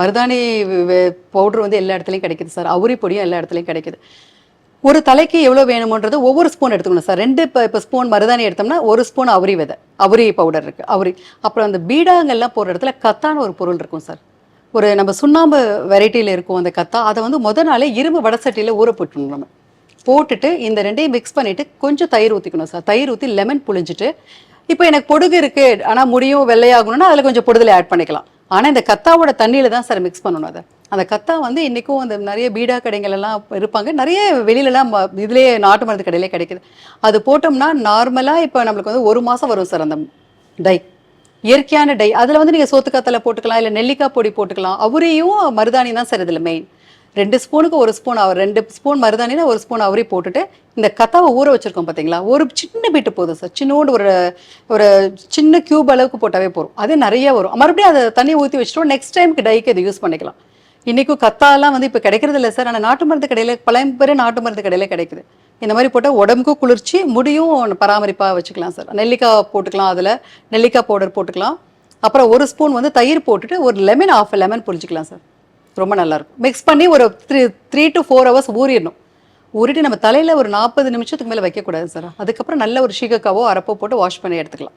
மருதாணி பவுடர் வந்து எல்லா இடத்துலையும் கிடைக்குது சார். அவுரி பொடியும் எல்லா இடத்துலையும் கிடைக்குது. ஒரு தலைக்கு எவ்வளோ வேணுமன்றது ஒவ்வொரு ஸ்பூன் எடுத்துக்கணும் சார். 2 இப்போ ஸ்பூன் மருதாணி எடுத்தோம்னா, 1 ஸ்பூன் அவுரி விதை. அவுரி பவுடர் இருக்கு. அவுரி. அப்புறம் அந்த பீடாங்கள்லாம் போடுற இடத்துல கத்தான்னு ஒரு பொருள் இருக்கும் சார். ஒரு நம்ம சுண்ணாம்பு வெரைட்டியில இருக்கும் அந்த கத்தா. அத வந்து மொத நாளே இரும்பு வடசட்டியில ஊற போட்டுறணும் நம்ம. போட்டுட்டு இந்த 2யும் மிக்ஸ் பண்ணிட்டு கொஞ்சம் தயிர் ஊத்திக்கணும் சார். தயிர் ஊத்தி லெமன் புழிஞ்சிட்டு, இப்போ எனக்கு பொடுகு இருக்கு, ஆனா முடியும் வெள்ளையாகணும்னா அதில கொஞ்சம் பொடுதலை ஆட் பண்ணிக்கலாம். ஆனா இந்த கத்தாவோட தண்ணீல தான் சார் மிக்ஸ் பண்ணணும் அத. அந்த கத்தா வந்து இன்னைக்கும் அந்த நெறைய பீடா கடைகள் எல்லாம் இருப்பாங்க. நெறைய வெளியிலலாம் இதுலயே நாட்டு மருந்து கடையிலே கிடைக்குது. அது போட்டோம்னா நார்மலா இப்ப நம்மளுக்கு வந்து 1 மாசம் வரும் சார் அந்த டை. இயற்கையான டை. அதுல வந்து நீங்க சோத்துக்கத்தாழை போட்டுக்கலாம், இல்ல நெல்லிக்காய் பொடி போட்டுக்கலாம். அவுரியும் மருதாணியும் தான் சார் இதுல மெயின். 2 ஸ்பூனுக்கு 1 ஸ்பூன் 2 ஸ்பூன் மருதாணினா 1 ஸ்பூன் அவுரி போட்டுட்டு, இந்த கத்தாவ ஊற வச்சிருக்கோம் பார்த்தீங்களா? ஒரு சின்ன பிட்டு போதும் சார். சின்னோண்டு ஒரு ஒரு சின்ன கியூப் அளவுக்கு போட்டாவே போதும். அதே நெறைய வரும். மறுபடியும் அத தண்ணீய ஊத்தி வச்சுட்டோம். நெக்ஸ்ட் டைம்க்கு டைக்கு இத யூஸ் பண்ணிக்கலாம். இன்னைக்கும் கத்தாலாம் வந்து இப்ப கிடைக்கிறது இல்ல சார். ஆனா நாட்டு மருந்து கடையில பழம்பெரிய நாட்டு மருந்து கடையில கிடைக்குது. இந்த மாரி போட்டா உடம்புக்கும் குளிர்ச்சி, முடியும் பராமரிப்பா வச்சுக்கலாம் சார். நெல்லிக்காய் போட்டுக்கலாம் அதுல. நெல்லிக்காய் பவுடர் போட்டுக்கலாம். அப்புறம் 1 ஸ்பூன் வந்து தயிர் போட்டுட்டு, ஒரு லெமன் 1/2 லெமன் புழிஞ்சுக்கலாம் சார். ரொம்ப நல்லாயிருக்கும். மிக்ஸ் பண்ணி ஒரு 3 to 4 ஹவர்ஸ் ஊறிடணும். ஊறிட்டு நம்ம தலையில ஒரு 40 நிமிஷத்துக்கு மேல வைக்கக்கூடாது சார். அதுக்கப்புறம் நல்ல ஒரு சீகக்காவோ, அரப்போ போட்டு வாஷ் பண்ணி எடுத்துக்கலாம்.